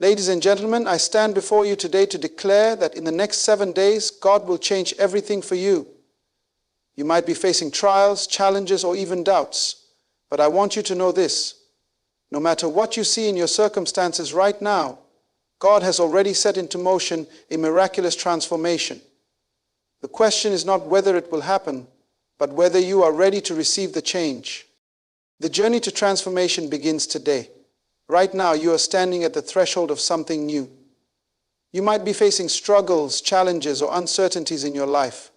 Ladies and gentlemen, I stand before you today to declare that in the next 7 days, God will change everything for you. You might be facing trials, challenges, or even doubts, but I want you to know this. No matter what you see in your circumstances right now, God has already set into motion a miraculous transformation. The question is not whether it will happen, but whether you are ready to receive the change. The journey to transformation begins today. Right now, you are standing at the threshold of something new. You might be facing struggles, challenges, or uncertainties in your life.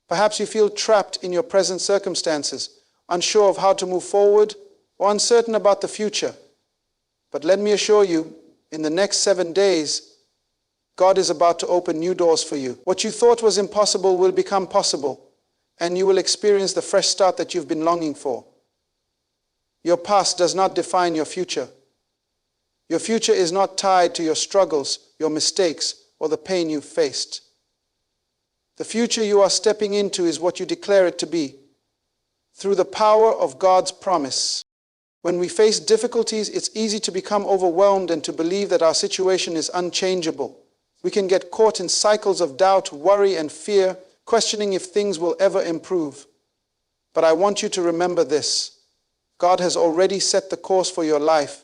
Perhaps you feel trapped in your present circumstances, unsure of how to move forward, or uncertain about the future. But let me assure you, in the next 7 days, God is about to open new doors for you. What you thought was impossible will become possible, and you will experience the fresh start that you've been longing for. Your past does not define your future. Your future is not tied to your struggles, your mistakes, or the pain you've faced. The future you are stepping into is what you declare it to be, through the power of God's promise. When we face difficulties, it's easy to become overwhelmed and to believe that our situation is unchangeable. We can get caught in cycles of doubt, worry, and fear, questioning if things will ever improve. But I want you to remember this. God has already set the course for your life.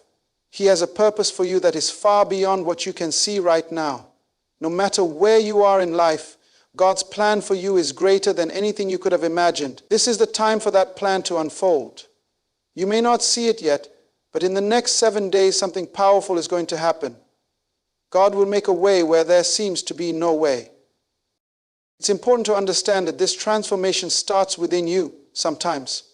He has a purpose for you that is far beyond what you can see right now. No matter where you are in life, God's plan for you is greater than anything you could have imagined. This is the time for that plan to unfold. You may not see it yet, but in the next 7 days, something powerful is going to happen. God will make a way where there seems to be no way. It's important to understand that this transformation starts within you sometimes.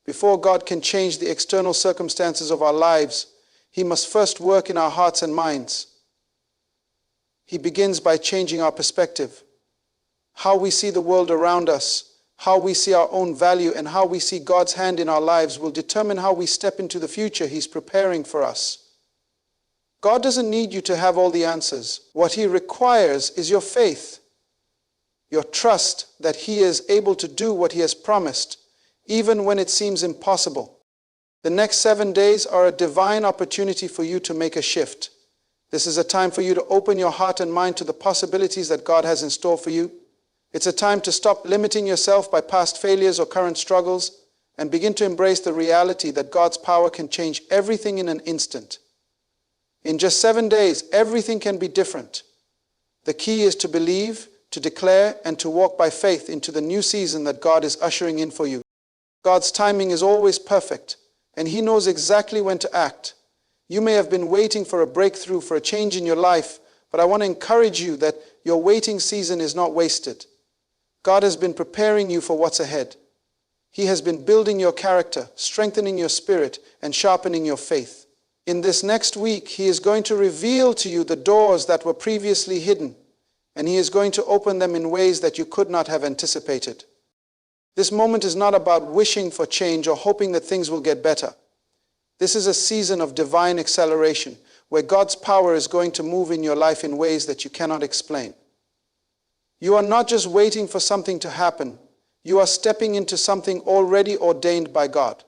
Before God can change the external circumstances of our lives, He must first work in our hearts and minds. He begins by changing our perspective. How we see the world around us, how we see our own value, and how we see God's hand in our lives will determine how we step into the future He's preparing for us. God doesn't need you to have all the answers. What He requires is your faith, your trust that He is able to do what He has promised, even when it seems impossible. The next 7 days are a divine opportunity for you to make a shift. This is a time for you to open your heart and mind to the possibilities that God has in store for you. It's a time to stop limiting yourself by past failures or current struggles and begin to embrace the reality that God's power can change everything in an instant. In just 7 days, everything can be different. The key is to believe, to declare, and to walk by faith into the new season that God is ushering in for you. God's timing is always perfect, and He knows exactly when to act. You may have been waiting for a breakthrough, for a change in your life, but I want to encourage you that your waiting season is not wasted. God has been preparing you for what's ahead. He has been building your character, strengthening your spirit, and sharpening your faith. In this next week, He is going to reveal to you the doors that were previously hidden, and He is going to open them in ways that you could not have anticipated. This moment is not about wishing for change or hoping that things will get better. This is a season of divine acceleration, where God's power is going to move in your life in ways that you cannot explain. You are not just waiting for something to happen. You are stepping into something already ordained by God.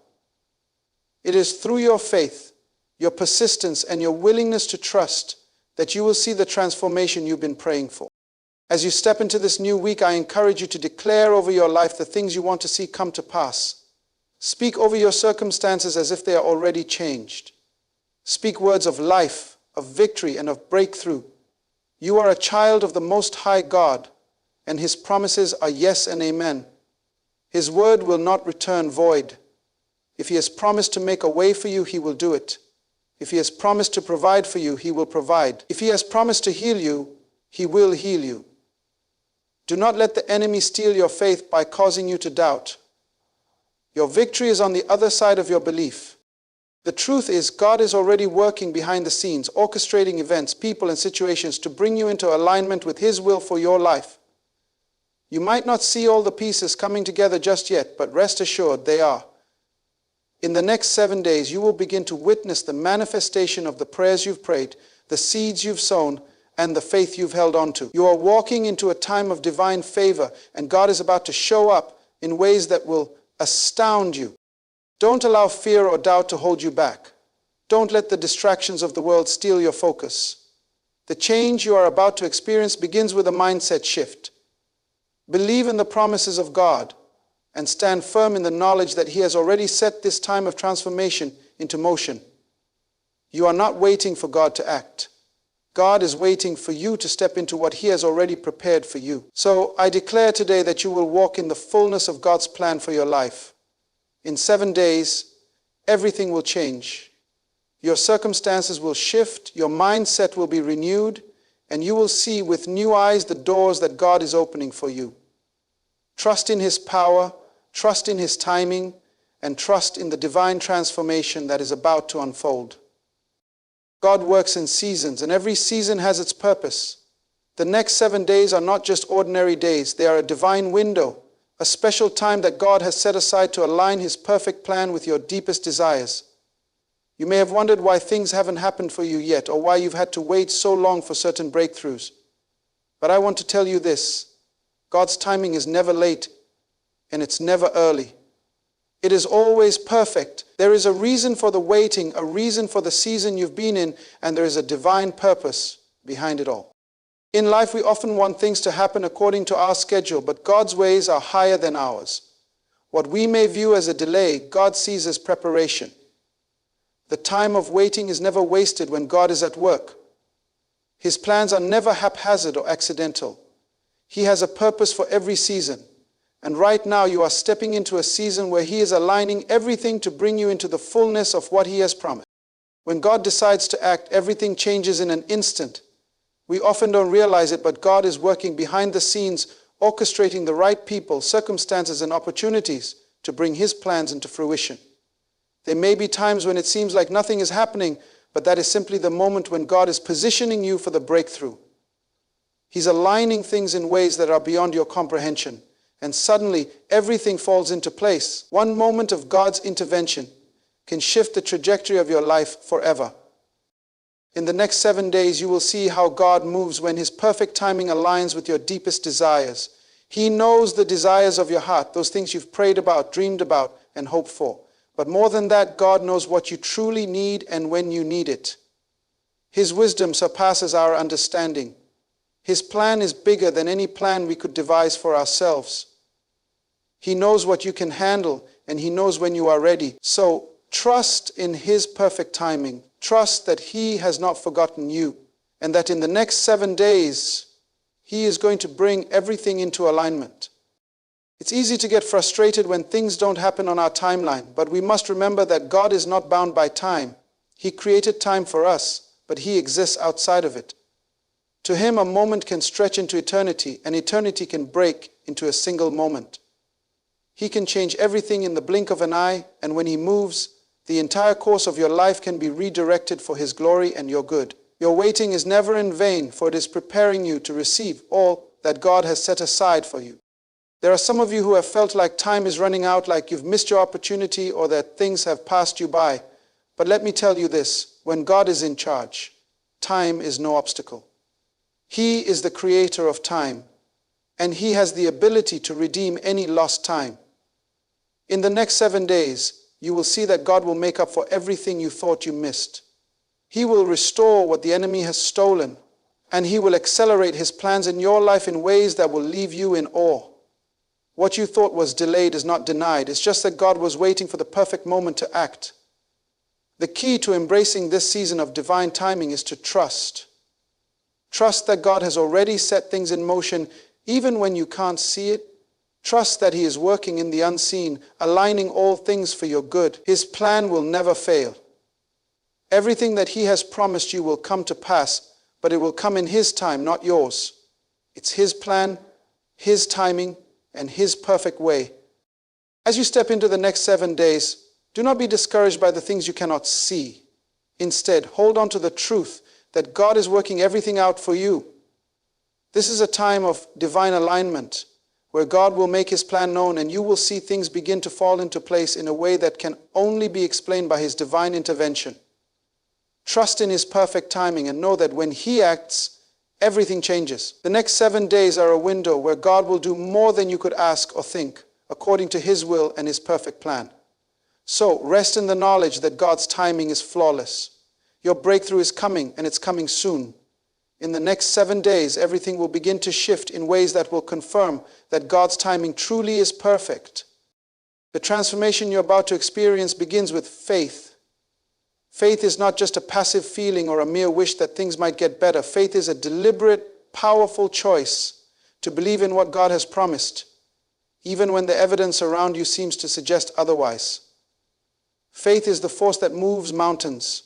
It is through your faith, your persistence, and your willingness to trust that you will see the transformation you've been praying for. As you step into this new week, I encourage you to declare over your life the things you want to see come to pass. Speak over your circumstances as if they are already changed. Speak words of life, of victory, and of breakthrough. You are a child of the Most High God, and His promises are yes and amen. His word will not return void. If He has promised to make a way for you, He will do it. If He has promised to provide for you, He will provide. If He has promised to heal you, He will heal you. Do not let the enemy steal your faith by causing you to doubt. Your victory is on the other side of your belief. The truth is, God is already working behind the scenes, orchestrating events, people, and situations to bring you into alignment with His will for your life. You might not see all the pieces coming together just yet, but rest assured they are. In the next 7 days, you will begin to witness the manifestation of the prayers you've prayed, the seeds you've sown, and the faith you've held on to. You are walking into a time of divine favor, and God is about to show up in ways that will astound you. Don't allow fear or doubt to hold you back. Don't let the distractions of the world steal your focus. The change you are about to experience begins with a mindset shift. Believe in the promises of God and stand firm in the knowledge that He has already set this time of transformation into motion. You are not waiting for God to act. God is waiting for you to step into what He has already prepared for you. So I declare today that you will walk in the fullness of God's plan for your life. In 7 days, everything will change. Your circumstances will shift, your mindset will be renewed, and you will see with new eyes the doors that God is opening for you. Trust in His power, trust in His timing, and trust in the divine transformation that is about to unfold. God works in seasons, and every season has its purpose. The next 7 days are not just ordinary days. They are a divine window, a special time that God has set aside to align His perfect plan with your deepest desires. You may have wondered why things haven't happened for you yet, or why you've had to wait so long for certain breakthroughs. But I want to tell you this: God's timing is never late, and it's never early. It is always perfect. There is a reason for the waiting, a reason for the season you've been in, and there is a divine purpose behind it all. In life, we often want things to happen according to our schedule, but God's ways are higher than ours. What we may view as a delay, God sees as preparation. The time of waiting is never wasted when God is at work. His plans are never haphazard or accidental. He has a purpose for every season. And right now you are stepping into a season where He is aligning everything to bring you into the fullness of what He has promised. When God decides to act, everything changes in an instant. We often don't realize it, but God is working behind the scenes, orchestrating the right people, circumstances, and opportunities to bring His plans into fruition. There may be times when it seems like nothing is happening, but that is simply the moment when God is positioning you for the breakthrough. He's aligning things in ways that are beyond your comprehension, and suddenly everything falls into place. One moment of God's intervention can shift the trajectory of your life forever. In the next 7 days, you will see how God moves when His perfect timing aligns with your deepest desires. He knows the desires of your heart, those things you've prayed about, dreamed about, and hoped for. But more than that, God knows what you truly need and when you need it. His wisdom surpasses our understanding. His plan is bigger than any plan we could devise for ourselves. He knows what you can handle, and He knows when you are ready. So trust in His perfect timing. Trust that He has not forgotten you, and that in the next 7 days, He is going to bring everything into alignment. It's easy to get frustrated when things don't happen on our timeline, but we must remember that God is not bound by time. He created time for us, but He exists outside of it. To Him, a moment can stretch into eternity, and eternity can break into a single moment. He can change everything in the blink of an eye, and when He moves, the entire course of your life can be redirected for His glory and your good. Your waiting is never in vain, for it is preparing you to receive all that God has set aside for you. There are some of you who have felt like time is running out, like you've missed your opportunity, or that things have passed you by. But let me tell you this: when God is in charge, time is no obstacle. He is the creator of time, and He has the ability to redeem any lost time. In the next 7 days, you will see that God will make up for everything you thought you missed. He will restore what the enemy has stolen, and He will accelerate His plans in your life in ways that will leave you in awe. What you thought was delayed is not denied. It's just that God was waiting for the perfect moment to act. The key to embracing this season of divine timing is to trust. Trust that God has already set things in motion, even when you can't see it. Trust that He is working in the unseen, aligning all things for your good. His plan will never fail. Everything that He has promised you will come to pass, but it will come in His time, not yours. It's His plan, His timing, and His perfect way. As you step into the next 7 days, do not be discouraged by the things you cannot see. Instead, hold on to the truth that God is working everything out for you. This is a time of divine alignment, where God will make His plan known, and you will see things begin to fall into place in a way that can only be explained by His divine intervention. Trust in His perfect timing and know that when He acts, everything changes. The next 7 days are a window where God will do more than you could ask or think, according to His will and His perfect plan. So rest in the knowledge that God's timing is flawless. Your breakthrough is coming, and it's coming soon. In the next 7 days, everything will begin to shift in ways that will confirm that God's timing truly is perfect. The transformation you're about to experience begins with faith. Faith is not just a passive feeling or a mere wish that things might get better. Faith is a deliberate, powerful choice to believe in what God has promised, even when the evidence around you seems to suggest otherwise. Faith is the force that moves mountains,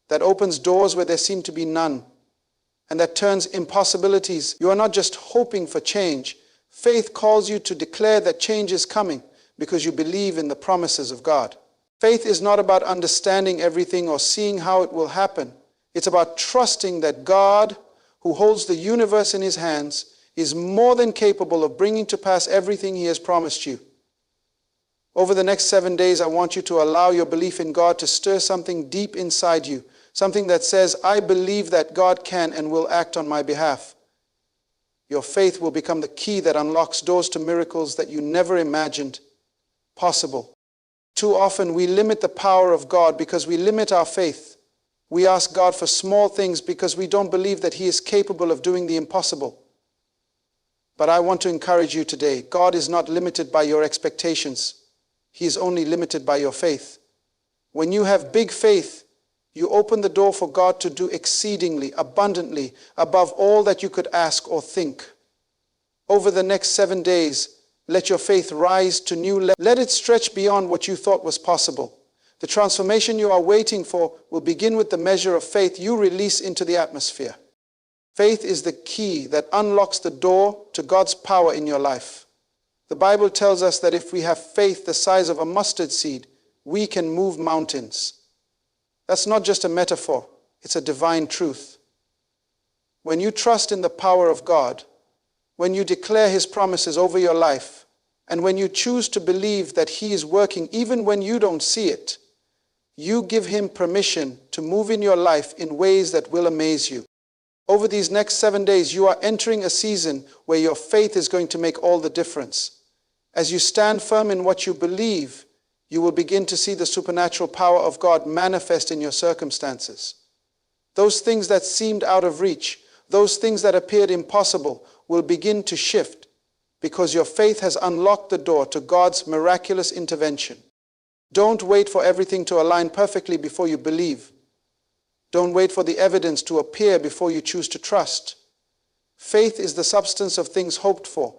that opens doors where there seem to be none, and that turns impossibilities. You are not just hoping for change. Faith calls you to declare that change is coming because you believe in the promises of God. Faith is not about understanding everything or seeing how it will happen. It's about trusting that God, who holds the universe in his hands, is more than capable of bringing to pass everything he has promised you. Over the next 7 days, I want you to allow your belief in God to stir something deep inside you, something that says, I believe that God can and will act on my behalf. Your faith will become the key that unlocks doors to miracles that you never imagined possible. Too often we limit the power of God because we limit our faith. We ask God for small things because we don't believe that he is capable of doing the impossible. But I want to encourage you today, God is not limited by your expectations. He is only limited by your faith. When you have big faith, you open the door for God to do exceedingly, abundantly, above all that you could ask or think. Over the next 7 days, let your faith rise to new levels. Let it stretch beyond what you thought was possible. The transformation you are waiting for will begin with the measure of faith you release into the atmosphere. Faith is the key that unlocks the door to God's power in your life. The Bible tells us that if we have faith the size of a mustard seed, we can move mountains. That's not just a metaphor, it's a divine truth. When you trust in the power of God, when you declare his promises over your life, and when you choose to believe that he is working even when you don't see it, you give him permission to move in your life in ways that will amaze you. Over these next 7 days, you are entering a season where your faith is going to make all the difference. As you stand firm in what you believe, you will begin to see the supernatural power of God manifest in your circumstances. Those things that seemed out of reach, those things that appeared impossible, will begin to shift because your faith has unlocked the door to God's miraculous intervention. Don't wait for everything to align perfectly before you believe. Don't wait for the evidence to appear before you choose to trust. Faith is the substance of things hoped for,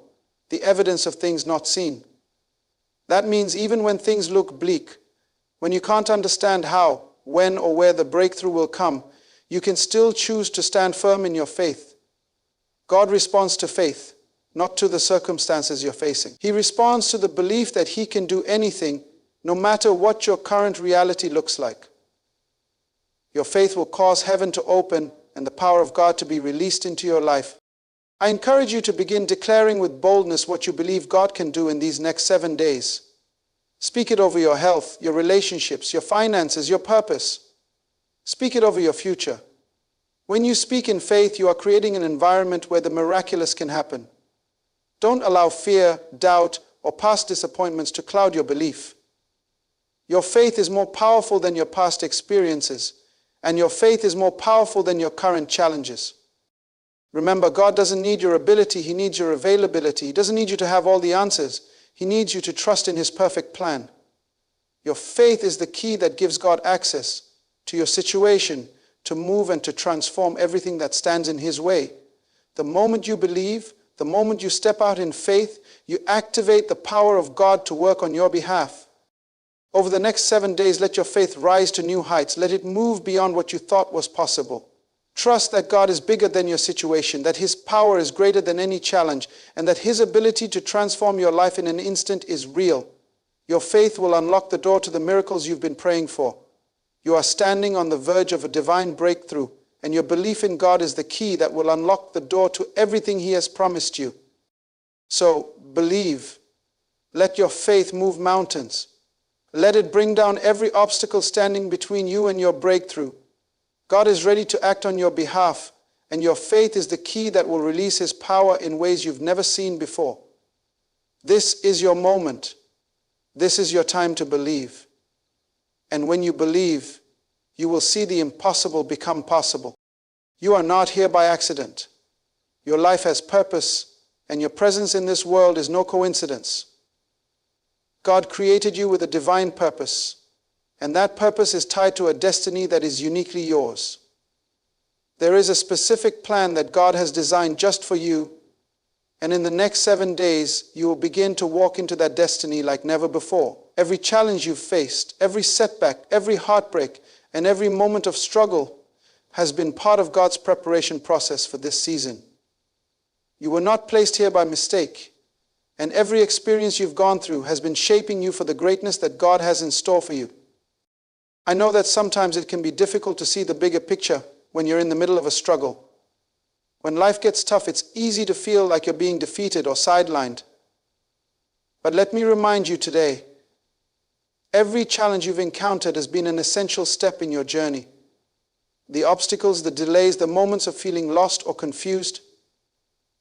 the evidence of things not seen. That means even when things look bleak, when you can't understand how, when, or where the breakthrough will come, you can still choose to stand firm in your faith. God responds to faith, not to the circumstances you're facing. He responds to the belief that he can do anything, no matter what your current reality looks like. Your faith will cause heaven to open and the power of God to be released into your life. I encourage you to begin declaring with boldness what you believe God can do in these next 7 days. Speak it over your health, your relationships, your finances, your purpose. Speak it over your future. When you speak in faith, you are creating an environment where the miraculous can happen. Don't allow fear, doubt, or past disappointments to cloud your belief. Your faith is more powerful than your past experiences, and your faith is more powerful than your current challenges. Remember, God doesn't need your ability, he needs your availability. He doesn't need you to have all the answers. He needs you to trust in his perfect plan. Your faith is the key that gives God access to your situation to move and to transform everything that stands in his way. The moment you believe, the moment you step out in faith, you activate the power of God to work on your behalf. Over the next 7 days, let your faith rise to new heights. Let it move beyond what you thought was possible. Trust that God is bigger than your situation, that his power is greater than any challenge, and that his ability to transform your life in an instant is real. Your faith will unlock the door to the miracles you've been praying for. You are standing on the verge of a divine breakthrough, and your belief in God is the key that will unlock the door to everything he has promised you. So, believe. Let your faith move mountains. Let it bring down every obstacle standing between you and your breakthrough. God is ready to act on your behalf, and your faith is the key that will release his power in ways you've never seen before. This is your moment. This is your time to believe. And when you believe, you will see the impossible become possible. You are not here by accident. Your life has purpose, and your presence in this world is no coincidence. God created you with a divine purpose, and that purpose is tied to a destiny that is uniquely yours. There is a specific plan that God has designed just for you, and in the next 7 days, you will begin to walk into that destiny like never before. Every challenge you've faced, every setback, every heartbreak, and every moment of struggle has been part of God's preparation process for this season. You were not placed here by mistake, and every experience you've gone through has been shaping you for the greatness that God has in store for you. I know that sometimes it can be difficult to see the bigger picture when you're in the middle of a struggle. When life gets tough, it's easy to feel like you're being defeated or sidelined. But let me remind you today, every challenge you've encountered has been an essential step in your journey. The obstacles, the delays, the moments of feeling lost or confused,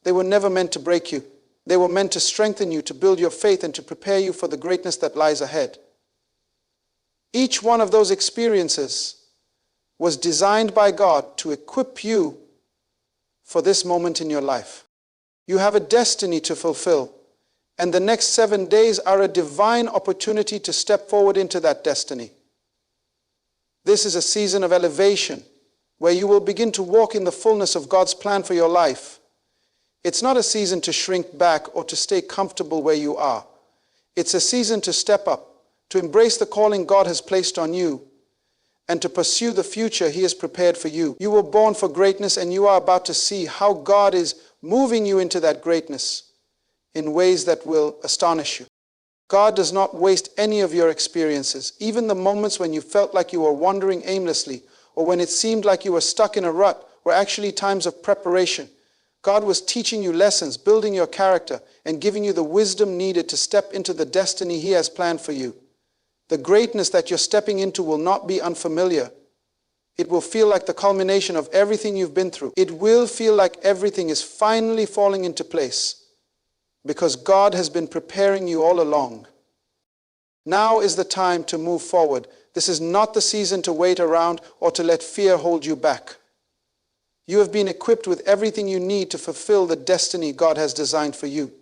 they were never meant to break you. They were meant to strengthen you, to build your faith, and to prepare you for the greatness that lies ahead. Each one of those experiences was designed by God to equip you for this moment in your life. You have a destiny to fulfill, and the next 7 days are a divine opportunity to step forward into that destiny. This is a season of elevation where you will begin to walk in the fullness of God's plan for your life. It's not a season to shrink back or to stay comfortable where you are. It's a season to step up, to embrace the calling God has placed on you, and to pursue the future He has prepared for you. You were born for greatness, and you are about to see how God is moving you into that greatness in ways that will astonish you. God does not waste any of your experiences, even the moments when you felt like you were wandering aimlessly, or when it seemed like you were stuck in a rut, were actually times of preparation. God was teaching you lessons, building your character, and giving you the wisdom needed to step into the destiny He has planned for you. The greatness that you're stepping into will not be unfamiliar. It will feel like the culmination of everything you've been through. It will feel like everything is finally falling into place, because God has been preparing you all along. Now is the time to move forward. This is not the season to wait around or to let fear hold you back. You have been equipped with everything you need to fulfill the destiny God has designed for you.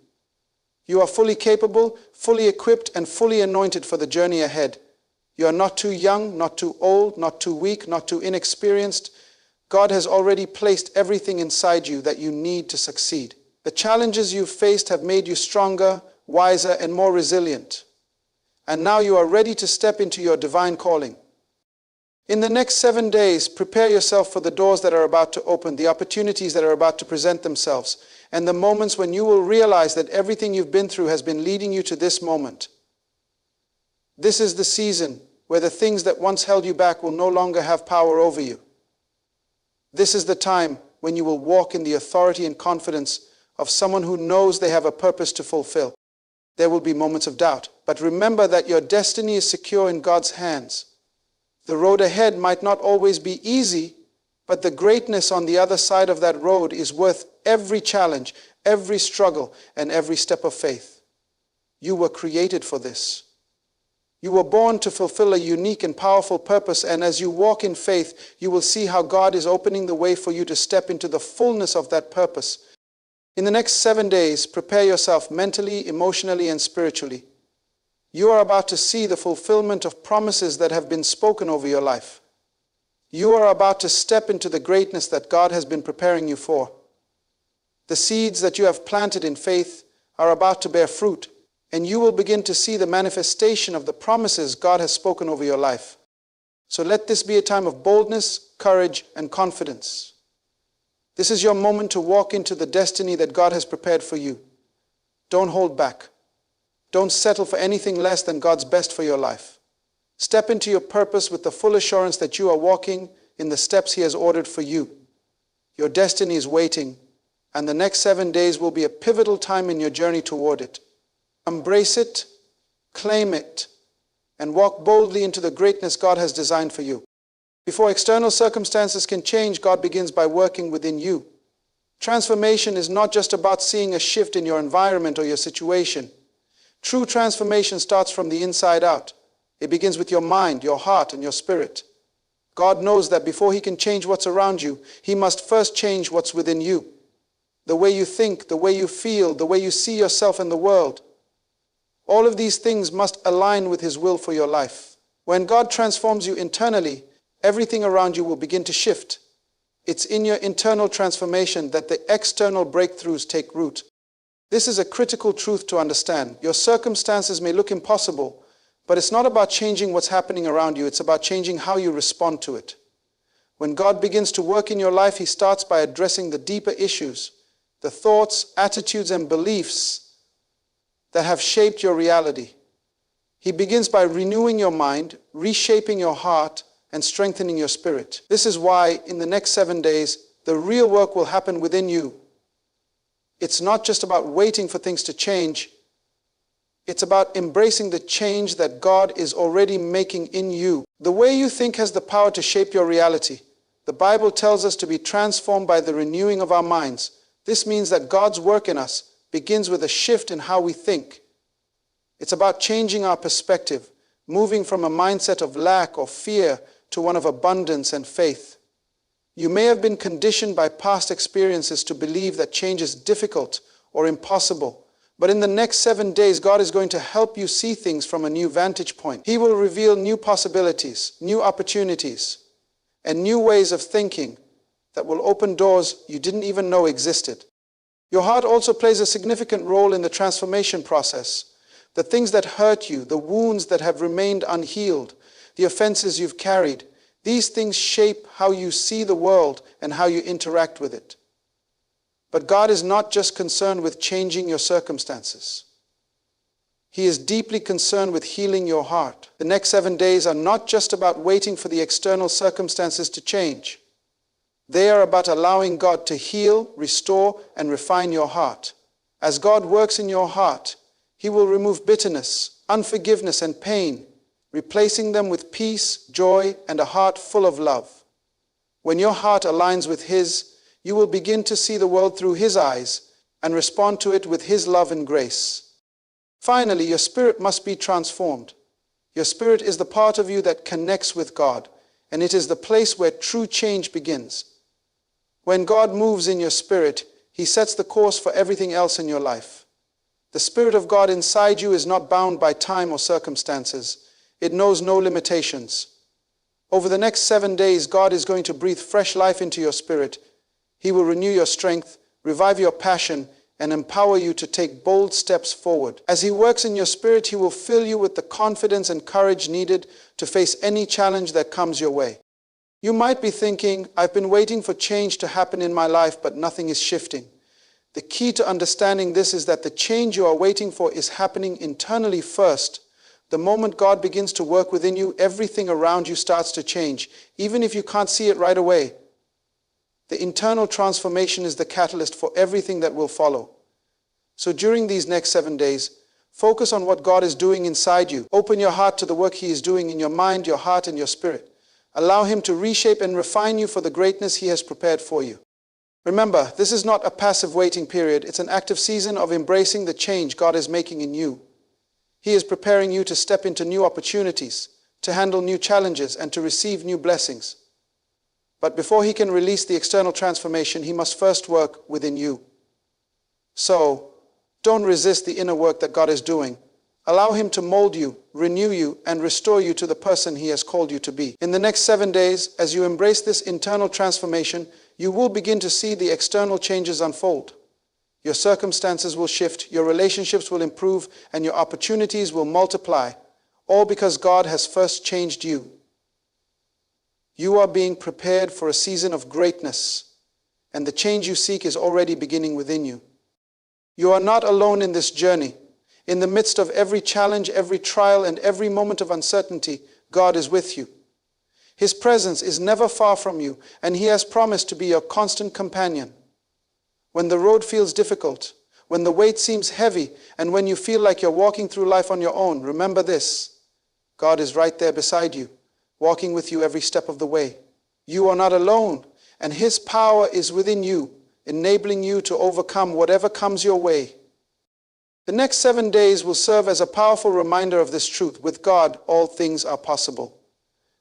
You are fully capable, fully equipped, and fully anointed for the journey ahead. You are not too young, not too old, not too weak, not too inexperienced. God has already placed everything inside you that you need to succeed. The challenges you've faced have made you stronger, wiser, and more resilient. And now you are ready to step into your divine calling. In the next 7 days, prepare yourself for the doors that are about to open, the opportunities that are about to present themselves, and the moments when you will realize that everything you've been through has been leading you to this moment. This is the season where the things that once held you back will no longer have power over you. This is the time when you will walk in the authority and confidence of someone who knows they have a purpose to fulfill. There will be moments of doubt, but remember that your destiny is secure in God's hands. The road ahead might not always be easy, but the greatness on the other side of that road is worth every challenge, every struggle, and every step of faith. You were created for this. You were born to fulfill a unique and powerful purpose, and as you walk in faith, you will see how God is opening the way for you to step into the fullness of that purpose. In the next 7 days, prepare yourself mentally, emotionally, and spiritually. You are about to see the fulfillment of promises that have been spoken over your life. You are about to step into the greatness that God has been preparing you for. The seeds that you have planted in faith are about to bear fruit, and you will begin to see the manifestation of the promises God has spoken over your life. So let this be a time of boldness, courage, and confidence. This is your moment to walk into the destiny that God has prepared for you. Don't hold back. Don't settle for anything less than God's best for your life. Step into your purpose with the full assurance that you are walking in the steps He has ordered for you. Your destiny is waiting, and the next 7 days will be a pivotal time in your journey toward it. Embrace it, claim it, and walk boldly into the greatness God has designed for you. Before external circumstances can change, God begins by working within you. Transformation is not just about seeing a shift in your environment or your situation. True transformation starts from the inside out. It begins with your mind, your heart, and your spirit. God knows that before He can change what's around you, He must first change what's within you. The way you think, the way you feel, the way you see yourself in the world. All of these things must align with His will for your life. When God transforms you internally, everything around you will begin to shift. It's in your internal transformation that the external breakthroughs take root. This is a critical truth to understand. Your circumstances may look impossible, but it's not about changing what's happening around you. It's about changing how you respond to it. When God begins to work in your life, He starts by addressing the deeper issues, the thoughts, attitudes, and beliefs that have shaped your reality. He begins by renewing your mind, reshaping your heart, and strengthening your spirit. This is why in the next 7 days, the real work will happen within you. It's not just about waiting for things to change. It's about embracing the change that God is already making in you. The way you think has the power to shape your reality. The Bible tells us to be transformed by the renewing of our minds. This means that God's work in us begins with a shift in how we think. It's about changing our perspective, moving from a mindset of lack or fear to one of abundance and faith. You may have been conditioned by past experiences to believe that change is difficult or impossible. But in the next 7 days, God is going to help you see things from a new vantage point. He will reveal new possibilities, new opportunities, and new ways of thinking that will open doors you didn't even know existed. Your heart also plays a significant role in the transformation process. The things that hurt you, the wounds that have remained unhealed, the offenses you've carried, these things shape how you see the world and how you interact with it. But God is not just concerned with changing your circumstances. He is deeply concerned with healing your heart. The next 7 days are not just about waiting for the external circumstances to change. They are about allowing God to heal, restore, and refine your heart. As God works in your heart, He will remove bitterness, unforgiveness, and pain, replacing them with peace, joy, and a heart full of love. When your heart aligns with His, you will begin to see the world through His eyes and respond to it with His love and grace. Finally, your spirit must be transformed. Your spirit is the part of you that connects with God, and it is the place where true change begins. When God moves in your spirit, He sets the course for everything else in your life. The Spirit of God inside you is not bound by time or circumstances. It knows no limitations. Over the next 7 days, God is going to breathe fresh life into your spirit. He will renew your strength, revive your passion, and empower you to take bold steps forward. As He works in your spirit, He will fill you with the confidence and courage needed to face any challenge that comes your way. You might be thinking, I've been waiting for change to happen in my life, but nothing is shifting. The key to understanding this is that the change you are waiting for is happening internally first. The moment God begins to work within you, everything around you starts to change, even if you can't see it right away. The internal transformation is the catalyst for everything that will follow. So during these next 7 days, focus on what God is doing inside you. Open your heart to the work He is doing in your mind, your heart, and your spirit. Allow Him to reshape and refine you for the greatness He has prepared for you. Remember, this is not a passive waiting period. It's an active season of embracing the change God is making in you. He is preparing you to step into new opportunities, to handle new challenges, and to receive new blessings. But before He can release the external transformation, He must first work within you. So, don't resist the inner work that God is doing. Allow Him to mold you, renew you, and restore you to the person He has called you to be. In the next 7 days, as you embrace this internal transformation, you will begin to see the external changes unfold. Your circumstances will shift, your relationships will improve, and your opportunities will multiply, all because God has first changed you. You are being prepared for a season of greatness, and the change you seek is already beginning within you. You are not alone in this journey. In the midst of every challenge, every trial, and every moment of uncertainty, God is with you. His presence is never far from you, and He has promised to be your constant companion. When the road feels difficult, when the weight seems heavy, and when you feel like you're walking through life on your own, remember this: God is right there beside you, walking with you every step of the way. You are not alone, and His power is within you, enabling you to overcome whatever comes your way. The next 7 days will serve as a powerful reminder of this truth. With God, all things are possible.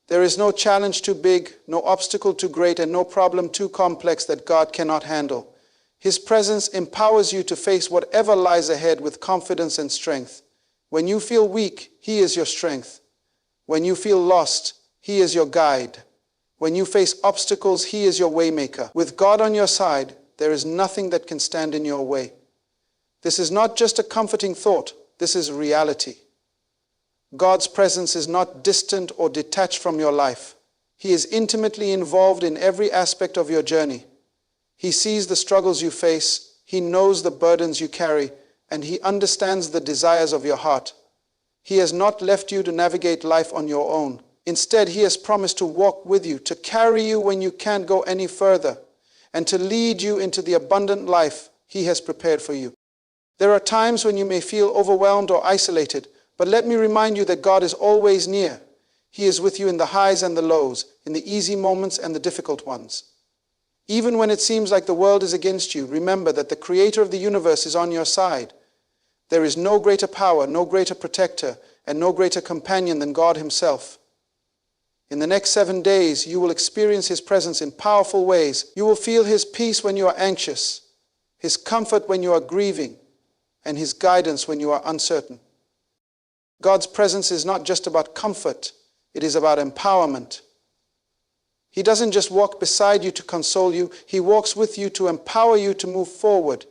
There is no challenge too big, no obstacle too great, and no problem too complex that God cannot handle. His presence empowers you to face whatever lies ahead with confidence and strength. When you feel weak, He is your strength. When you feel lost, He is your guide. When you face obstacles, He is your waymaker. With God on your side, there is nothing that can stand in your way. This is not just a comforting thought, this is reality. God's presence is not distant or detached from your life. He is intimately involved in every aspect of your journey. He sees the struggles you face, He knows the burdens you carry, and He understands the desires of your heart. He has not left you to navigate life on your own. Instead, He has promised to walk with you, to carry you when you can't go any further, and to lead you into the abundant life He has prepared for you. There are times when you may feel overwhelmed or isolated, but let me remind you that God is always near. He is with you in the highs and the lows, in the easy moments and the difficult ones. Even when it seems like the world is against you, remember that the Creator of the universe is on your side. There is no greater power, no greater protector, and no greater companion than God Himself. In the next 7 days, you will experience His presence in powerful ways. You will feel His peace when you are anxious, His comfort when you are grieving, and His guidance when you are uncertain. God's presence is not just about comfort, it is about empowerment. He doesn't just walk beside you to console you, He walks with you to empower you to move forward.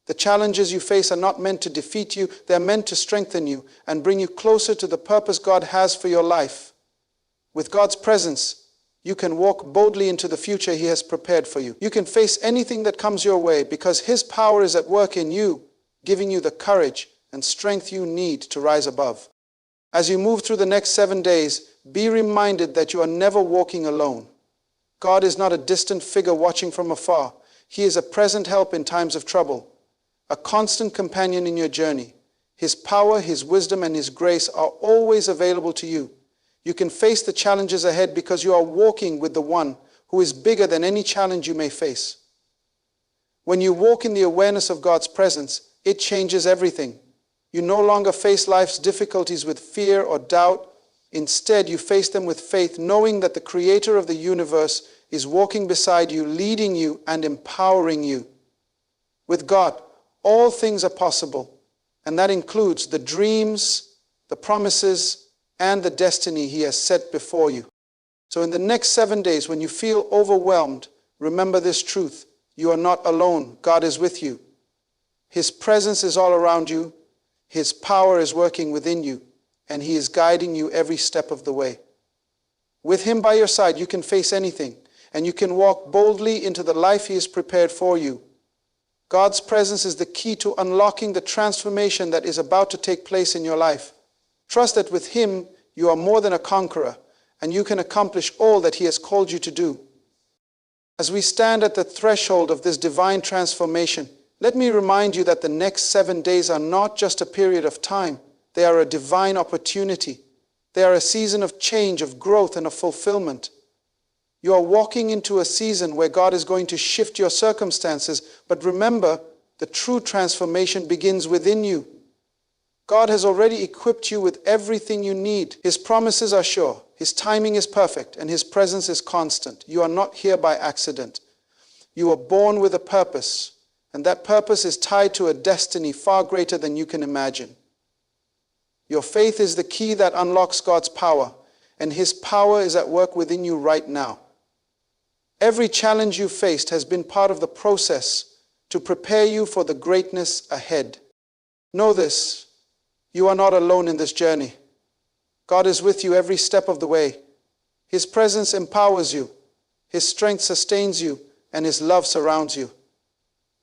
The challenges you face are not meant to defeat you, they are meant to strengthen you and bring you closer to the purpose God has for your life. With God's presence, you can walk boldly into the future He has prepared for you. You can face anything that comes your way because His power is at work in you, giving you the courage and strength you need to rise above. As you move through the next 7 days, be reminded that you are never walking alone. God is not a distant figure watching from afar. He is a present help in times of trouble, a constant companion in your journey. His power, His wisdom, and His grace are always available to you. You can face the challenges ahead because you are walking with the One who is bigger than any challenge you may face. When you walk in the awareness of God's presence, it changes everything. You no longer face life's difficulties with fear or doubt. Instead, you face them with faith, knowing that the Creator of the universe is walking beside you, leading you, and empowering you. With God, all things are possible, and that includes the dreams, the promises, and the destiny He has set before you. So in the next 7 days, when you feel overwhelmed, remember this truth. You are not alone. God is with you. His presence is all around you. His power is working within you, and He is guiding you every step of the way. With Him by your side, you can face anything, and you can walk boldly into the life He has prepared for you. God's presence is the key to unlocking the transformation that is about to take place in your life. Trust that with Him, you are more than a conqueror, and you can accomplish all that He has called you to do. As we stand at the threshold of this divine transformation, let me remind you that the next 7 days are not just a period of time. They are a divine opportunity. They are a season of change, of growth, and of fulfillment. You are walking into a season where God is going to shift your circumstances, but remember, the true transformation begins within you. God has already equipped you with everything you need. His promises are sure, His timing is perfect, and His presence is constant. You are not here by accident. You are born with a purpose, and that purpose is tied to a destiny far greater than you can imagine. Your faith is the key that unlocks God's power, and His power is at work within you right now. Every challenge you faced has been part of the process to prepare you for the greatness ahead. Know this, you are not alone in this journey. God is with you every step of the way. His presence empowers you, His strength sustains you, and His love surrounds you.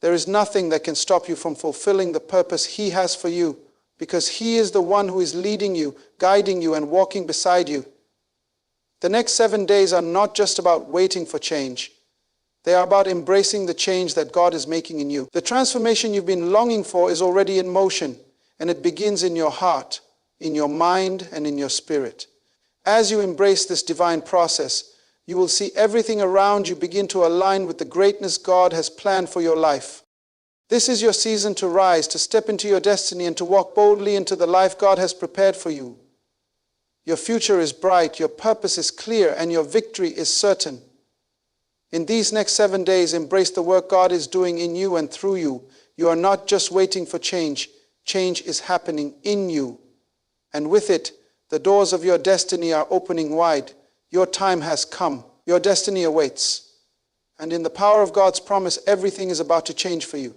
There is nothing that can stop you from fulfilling the purpose He has for you, because He is the one who is leading you, guiding you, and walking beside you. The next 7 days are not just about waiting for change. They are about embracing the change that God is making in you. The transformation you've been longing for is already in motion, and it begins in your heart, in your mind, and in your spirit. As you embrace this divine process, you will see everything around you begin to align with the greatness God has planned for your life. This is your season to rise, to step into your destiny, and to walk boldly into the life God has prepared for you. Your future is bright, your purpose is clear, and your victory is certain. In these next 7 days, embrace the work God is doing in you and through you. You are not just waiting for change. Change is happening in you. And with it, the doors of your destiny are opening wide. Your time has come. Your destiny awaits. And in the power of God's promise, everything is about to change for you.